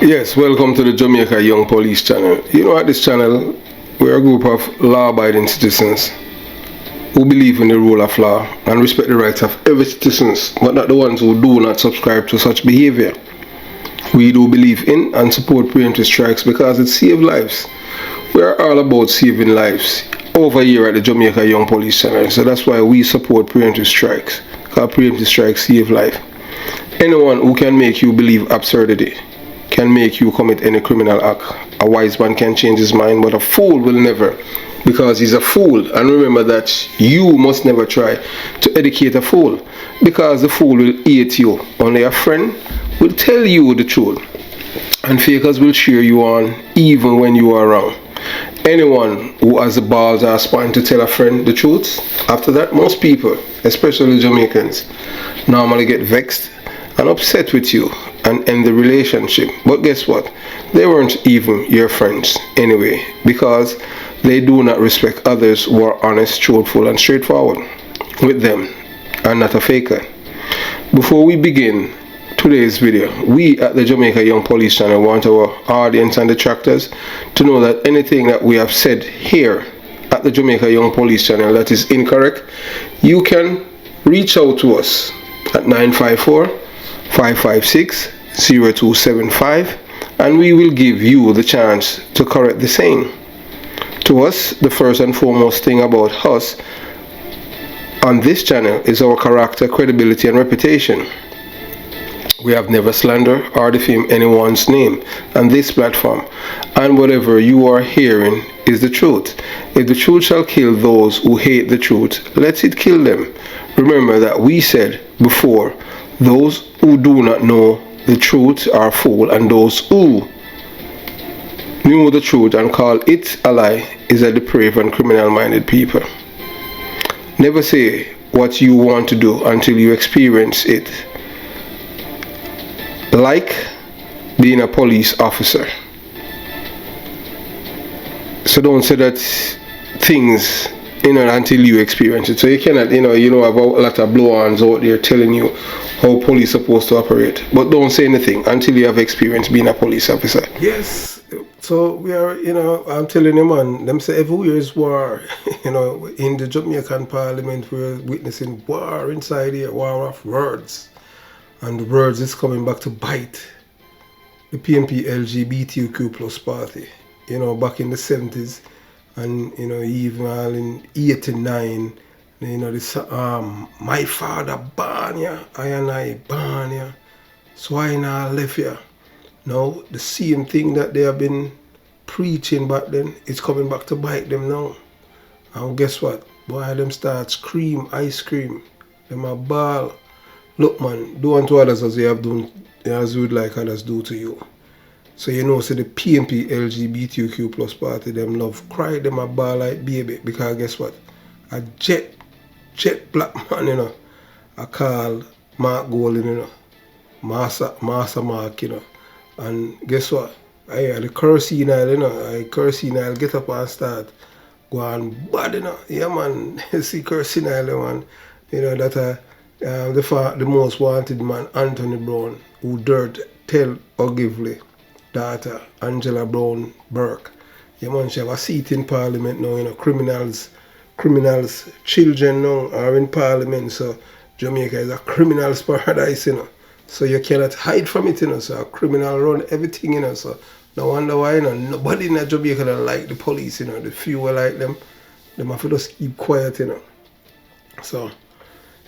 Yes, welcome to the Jamaica Young Police channel. You know, at this channel, we're a group of law-abiding citizens who believe in the rule of law and respect the rights of every citizen, but not the ones who do not subscribe to such behavior. We do believe in and support preemptive strikes because it saves lives. We are all about saving lives over here at the Jamaica Young Police channel, so that's why we support preemptive strikes, because preemptive strikes save life. Anyone who can make you believe absurdity can make you commit any criminal act. A wise man can change his mind, but a fool will never, because he's a fool. And remember that you must never try to educate a fool, because the fool will hate you. Only a friend will tell you the truth, and fakers will cheer you on even when you are wrong. Anyone who has the balls or spine to tell a friend the truth, after that, most people, especially Jamaicans, normally get vexed and upset with you and end the relationship. But guess what? They weren't even your friends anyway, because they do not respect others who are honest, truthful, and straightforward with them, and not a faker. Before we begin today's video, we at the Jamaica Young Police channel want our audience and detractors to know that anything that we have said here at the Jamaica Young Police channel that is incorrect, you can reach out to us at 954-556-0275, and we will give you the chance to correct the same. To us, the first and foremost thing about us on this channel is our character, credibility, and reputation. We have never slandered or defamed anyone's name on this platform, and whatever you are hearing is the truth. If the truth shall kill those who hate the truth, let it kill them. Remember that we said before, those who do not know the truth are fools, and those who know the truth and call it a lie is a depraved and criminal-minded people. Never say what you want to do until you experience it. Like being a police officer. So don't say that things, until you experience it. So you cannot, have a lot of blow-ons out there telling you how police are supposed to operate. But don't say anything until you have experience being a police officer. Yes. So we are, I'm telling you, man, them say everywhere is war. In the Jamaican Parliament, we're witnessing war inside here, war of words. And the words is coming back to bite the PNP LGBTQ plus party. Back in the 70s, and even all in 89, this my father born ya, I and I born ya, so I now left ya. Now the same thing that they have been preaching back then, it's coming back to bite them now. And guess what? Boy, them start scream, ice cream, them a ball. Look, man, do unto others as you have done, as you would like others do to you. So so the PNP LGBTQ plus party, them love cry, them a ball like baby, because guess what? A jet black man, I call Mark Golden, Master Mark, and guess what? The Kerosene, Kerosene, get up and start go on bad, yeah, man. See Kerosene, man, that the most wanted man, Anthony Brown, who dirt tell Ogilvy daughter Angela Brown Burke. Yeah, man, she have a seat in Parliament now, criminals children now are in Parliament, so Jamaica is a criminal's paradise, So you cannot hide from it, so a criminal run everything, so no wonder why, nobody in Jamaica don't like the police, the few who like them have to just keep quiet, So,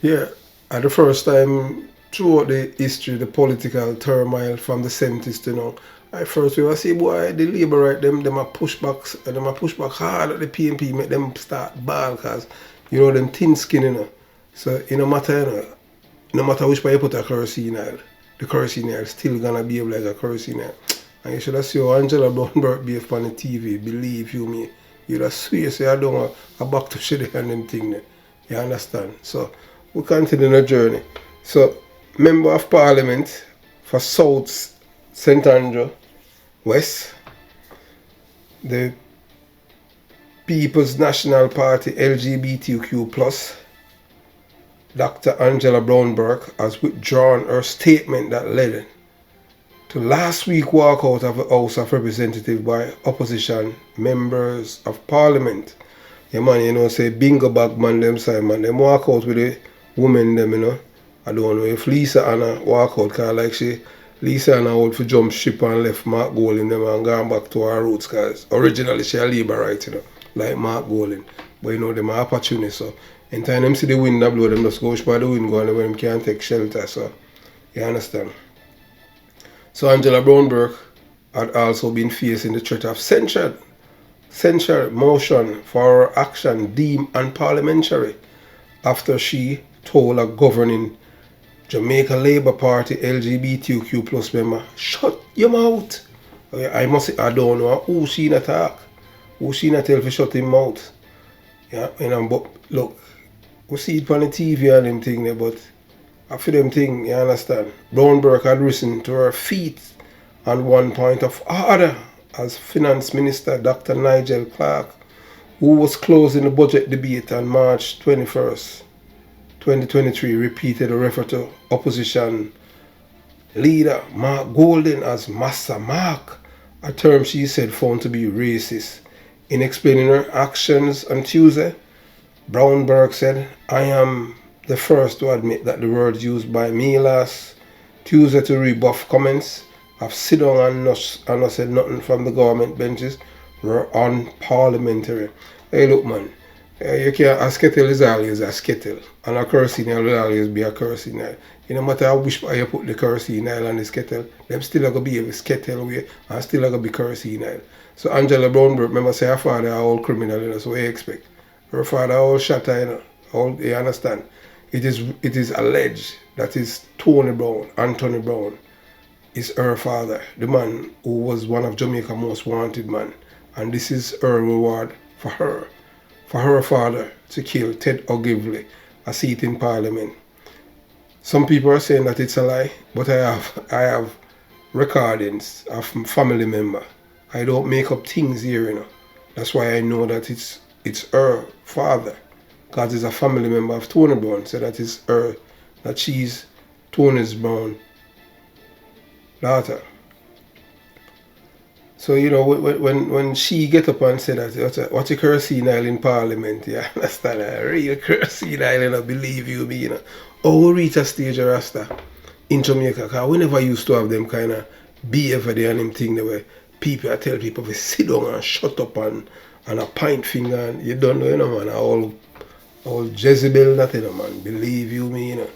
yeah, at the first time throughout the history, the political turmoil from the 70s to now, at first we will see, boy, the Labour right, them a push back hard at the PNP, make them start ball, because, them thin skin, So, no matter which way you put a kerosene oil, the kerosene oil still gonna behave like a kerosene oil. And you should have seen Angela Brown Burke behave on the TV, believe you me. You'd have swear, so I don't want a back to shitty and them thing there. You understand? So, we continue the journey. So, Member of Parliament for South St. Andrew West, the People's National Party LGBTQ+, Dr. Angela Brown Burke has withdrawn her statement that led to last week walkout of the House of Representatives by opposition members of Parliament. Yeah, man, you know, say bingo bag man them side, man. Them walk out with the women them, you know. I don't know if Lisa Anna walk out, cause like Lisa Anna out for jump ship and left Mark Golding them and gone back to her roots, cause originally she a Labourite, you know, like Mark Golding. But you know, them are opportunists, so in time them see the wind that blow, them just go by the wind going when them can't take shelter, so you understand. So Angela Brownberg had also been facing the threat of censure motion for her action deemed unparliamentary after she told a governing Jamaica Labour Party LGBTQ plus member, shut your mouth. I don't know who she not talk. Who she not tell for shut him mouth. Yeah, you know, but look, we see it on the TV and them thing there, but after them thing, you understand, Brownberg had risen to her feet on one point of order as Finance Minister Dr. Nigel Clark, who was closing the budget debate on March 21st, 2023, repeated a refer to opposition leader Mark Golding as Massa Mark, a term she said found to be racist. In explaining her actions on Tuesday, Brownberg said, I am the first to admit that the words used by me last Tuesday to rebuff comments of sit down and not said nothing from the government benches were unparliamentary. Hey look man, you can't, a skettle is always a skettle, and a kerosene will always be a kerosene. You no matter how wish you put the kerosene on the skettle, them still are going to be a skettle way and still are going to be kerosene. So Angela Brownberg, remember say her father a old criminal, you know, so what you expect? Her father old shatter, you know, all, you understand? It is alleged that is Anthony Brown, is her father, the man who was one of Jamaica's most wanted man. And this is her reward for her father to kill Ted Ogilvy, a seat in Parliament. Some people are saying that it's a lie, but I have recordings of family member. I don't make up things here, you know. That's why I know that it's her father, because it's a family member of Tony Brown, so that is her, that she's Tony's Brown daughter. So, you know, when she get up and say that, what's a kerosene oil in Parliament, you understand? A real kerosene oil, you know, believe you me, you know. Oh, we reach a stage of Rasta in Jamaica, because we never used to have them kind of behavior there and them thing the way people, I tell people to sit down and shut up and a pint finger, and you don't know, you know, man, all Jezebel, that, you know, man, believe you me, you know.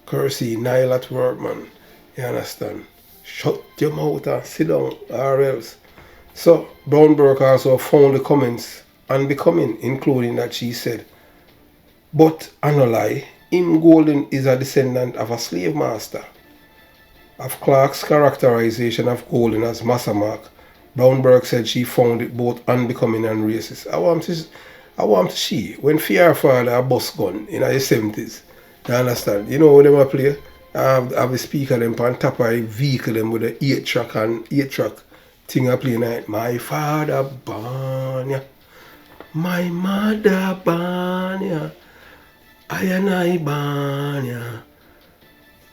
Kerosene oil at work, man, you understand? Shut your mouth and sit down, or else. So, Brownberg also found the comments unbecoming, including that she said, but I no lie, him Golden is a descendant of a slave master. Of Clark's characterization of Golden as Massa Mark, Brownberg said she found it both unbecoming and racist. I want to see, when fear father a bus gun in the 70s, you understand? You know what them a play? I have a speaker them on top of a vehicle them with an 8-track thing I play night. My father born ya, my mother born ya, I and I born ya,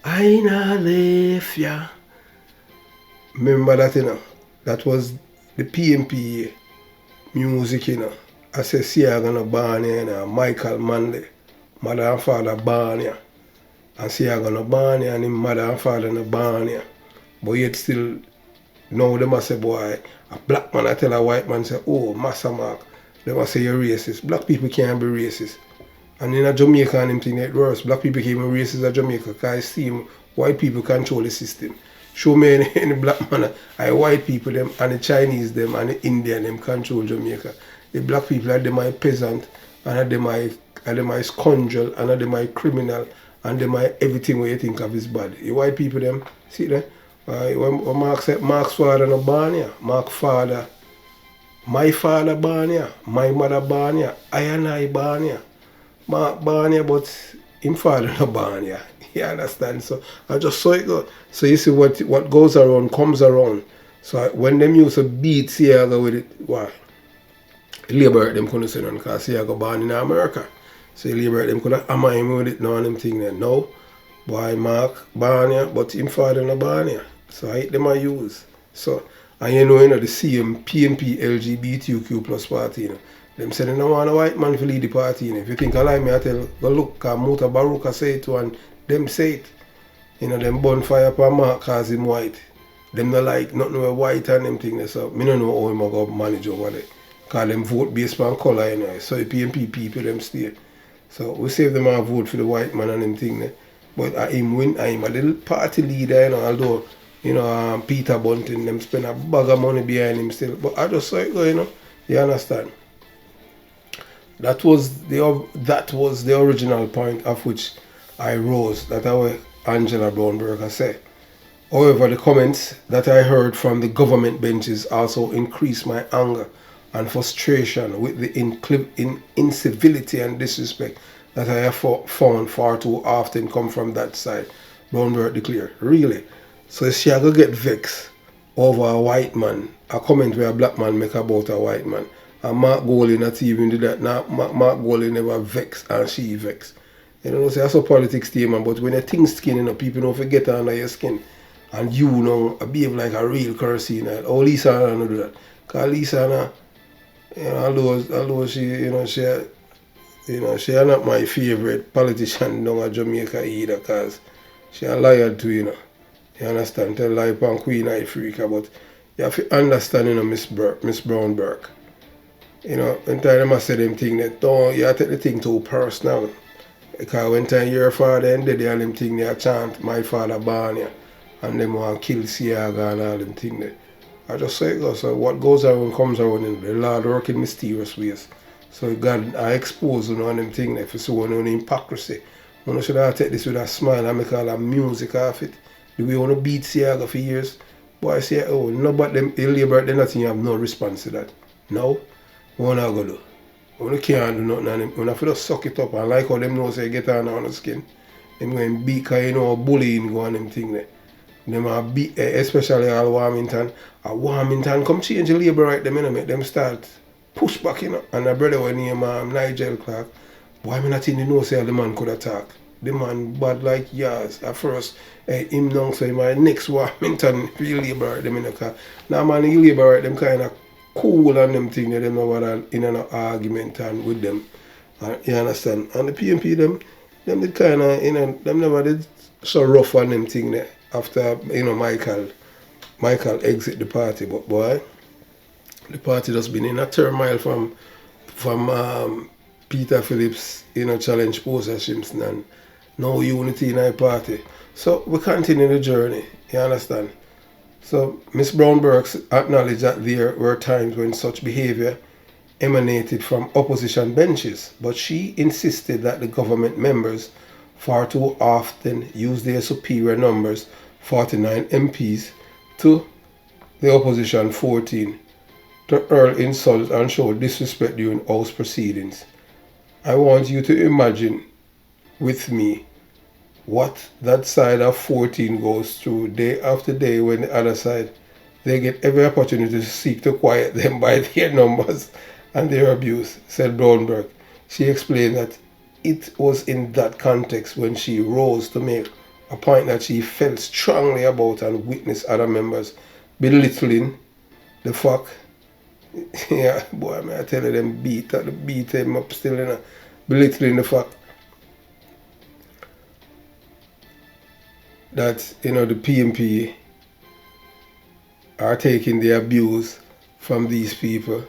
I na left ya. Remember that, you know? That was the PMP music, you know. I said, see, I'm gonna born ya, you know, Michael Manley, mother and father born ya. And see, I'm gonna born ya, and his mother and father no born ya. But yet still, now they must say, boy, a black man I tell a white man, say, oh, Massa Mark, they must say you're racist. Black people can't be racist. And in a Jamaica and them thing it worse. Black people can't be racist in Jamaica because I see white people control the system. Show me any black man, I white people them and the Chinese them and the Indian them control Jamaica. The black people are them my peasant and are them my scoundrel and are them my criminal and them my everything what you think of is bad. The white people them, see that? When Mark said Mark's father no born here. Mark's father, my father born here, my mother born here, I and I born here. Mark born here, but him father no born here. You understand? So I just saw it go. So you see what goes around comes around. So when them used to beat Siaga with it, why? Labor them couldn't say nothing because Siaga born in America. So Labor them could hammer him with it now and them thing there. No. Boy Mark born here, but him father no born here. So I them I use. So and you know the same PNP LGBTQ plus party, them say they don't want a white man to lead the party. If you think I lie, me I tell go look, cause Muta Baruka say it too and them say it. Them bonfire upon Mark cause him white. Them not like nothing with white and them thing. So me don't know how him go manage over there. Cause them vote based on colour, So the PNP people them stay. So we save them and vote for the white man and them thing. But him win, I'm a little party leader, although, Peter Bunting, them spend a bag of money behind him still. But I just saw it go, you understand? That was the original point of which I rose, that our Angela Brownberger said. However, the comments that I heard from the government benches also increased my anger and frustration with the incivility and disrespect that I have found far too often come from that side. Brownberg declared. Really? So she go get vexed over a white man, a comment where a black man make about a white man. And Mark Goley not even did that. Now, Mark Goley never vexed and she vexed. Say that's a politics statement, but when you think skin, people don't forget under your skin. And behave like a real Kerosene. Oh, Lisa don't do that. Because Lisa, although she not my favorite politician down in Jamaica either, because she a liar too, You understand? Tell lie upon Queen Africa, but you have to understand, Miss Brownberg. When time I say them thing that don't you take the thing too personal. Because when time your father and daddy and them thing they chant my father born you. And them want to kill Siaga and all them thing there. I just say it goes. So what goes around comes around. The Lord work in mysterious ways. So God, I expose on them thing there for so on hypocrisy. You should have take this with a smile and make all the music off it. Do we want to beat Siaga for years? Boy, I say, oh, no, but them labor, they nothing, you have no response to that. No, what are going to do? You can't do nothing on them. You have to just suck it up and like how them know say get on the skin. Them going beat because bullying go on them thing there. Them are beat, especially all Warmington. Warmington come change the labor right them, make them start push back, And a brother when named Nigel Clark, why me not in the know say the man could attack. The man bad like yours. At first, him now say my next Warmington real labor right them in the car. Now man the labor right them kind of cool and them thing them never in an argument and with them. You understand? And the PNP them did kind of, them never did so rough on them thing there. After Michael exit the party, but boy, the party just been in a turmoil from Peter Phillips, challenge possessions and no unity in our party. So we continue the journey, you understand? So Miss Brownberg acknowledged that there were times when such behavior emanated from opposition benches, but she insisted that the government members far too often use their superior numbers, 49 MPs, to the opposition 14, to hurl insults and show disrespect during House proceedings. I want you to imagine with me what that side of 14 goes through day after day when the other side, they get every opportunity to seek to quiet them by their numbers and their abuse, said Brownberg. She explained that it was in that context when she rose to make a point that she felt strongly about and witnessed other members belittling the fact. Yeah, boy, I tell you, them beat them up still, belittling the fact that, the PNP are taking the abuse from these people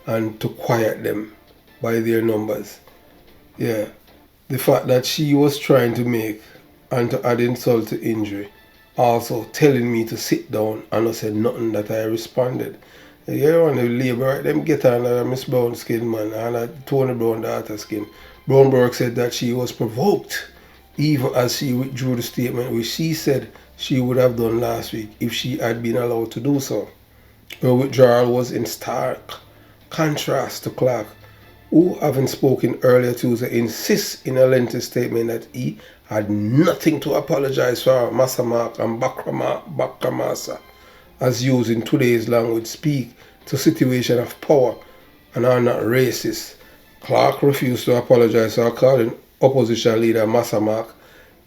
and to quiet them by their numbers. Yeah, the fact that she was trying to make and to add insult to injury, also telling me to sit down and I said nothing that I responded. You want the labor, right? Them get on Miss Brown skin, man, and Tony Brown daughter skin. Brownberg said that she was provoked, even as she withdrew the statement which she said she would have done last week if she had been allowed to do so. Her withdrawal was in stark contrast to Clark, who, having spoken earlier Tuesday, insists in a lengthy statement that he had nothing to apologize for. Masamak and Bakramasa, as used in today's language, speak to situation of power and are not racist. Clark refused to apologize for calling opposition leader Masamak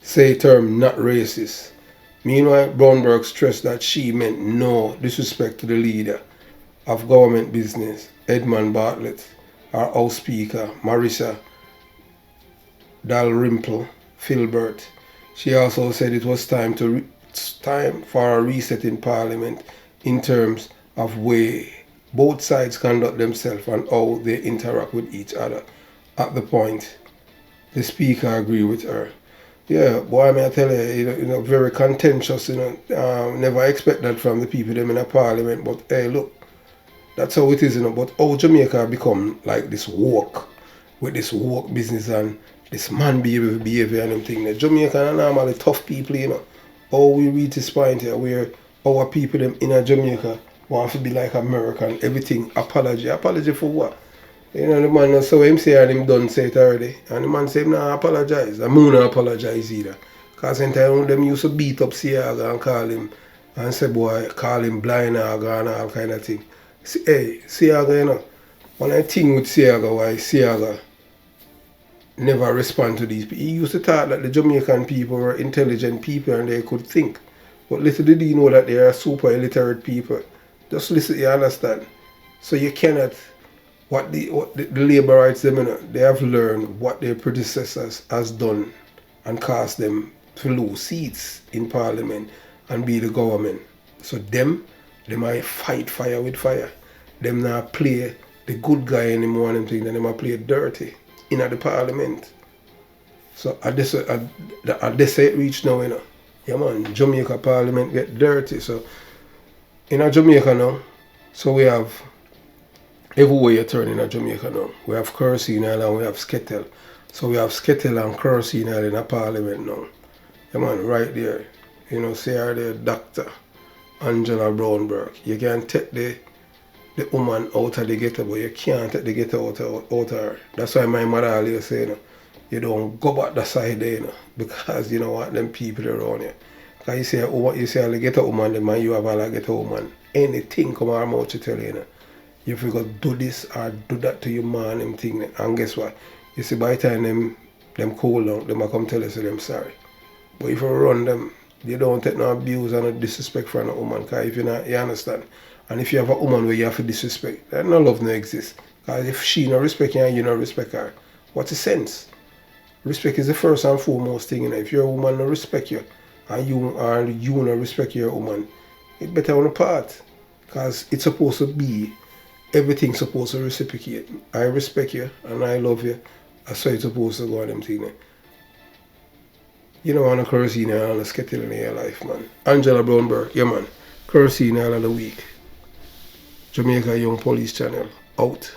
say term not racist. Meanwhile, Brownberg stressed that she meant no disrespect to the leader of government business, Edmund Bartlett, our House Speaker, Marissa Dalrymple Filbert. She also said it was time for a reset in Parliament in terms of way both sides conduct themselves and how they interact with each other. At the point, the Speaker agreed with her. Yeah, boy, may I tell you, very contentious, never expect that from the people them in a Parliament, but hey, look, that's how it is, but how Jamaica become like this woke, with this woke business and this man behavior and them thing. The Jamaican are normally tough people, How we reach this point here where our people them in a Jamaica want to be like American, everything apology. Apology for what? The man so him say and him done say it already. And the man say him nah apologize. I'm not apologize either. Cause in time them used to beat up Siaga and call him and say boy, call him blind and all kind of thing. Hey, Siaga, one of the thing with Siaga why Siaga never respond to these people. He used to thought that the Jamaican people were intelligent people and they could think. But little did he know that they are super illiterate people. Just listen, you understand? So you cannot, what the labor rights them, they have learned what their predecessors has done and caused them to lose seats in Parliament and be the government. So they might fight fire with fire. Them now play the good guy anymore and them thing, then they might play dirty in the Parliament. So at this it reach now, Yeah man, Jamaica Parliament get dirty. So in a Jamaica now, so we have everywhere you turn in a Jamaica now. We have Kerosene and we have Skettle. So we have Skettle and Kerosene in a Parliament now. Yeah man, right there. Say her there, Dr. Angela Brownberg. You can take the woman out of the ghetto, but you can't take the ghetto out of her. That's why my mother always say, you don't go back the side there, because you know what, them people around you. Because you say the ghetto woman, the man you have a ghetto woman. Anything come out mouth to tell you, you figure do this or do that to your man, them thing. And guess what? You see, by the time them cool down, them come tell you, say them sorry. But if you run them, you don't take no abuse and no disrespect from a woman, because if you understand. And if you have a woman where you have to disrespect, then no love no exists. Because if she no respect you and you no respect her, what's the sense? Respect is the first and foremost thing. If your woman no respect you and you no respect your woman, it better on the part. Because it's supposed to be, everything's supposed to reciprocate. I respect you and I love you. That's how it's supposed to go on them things. You don't want a Kerosene and a Skettle in your life, man. Angela Brownberg, yeah man. Kerosene all of the week. Jamaica Young Police Channel, out.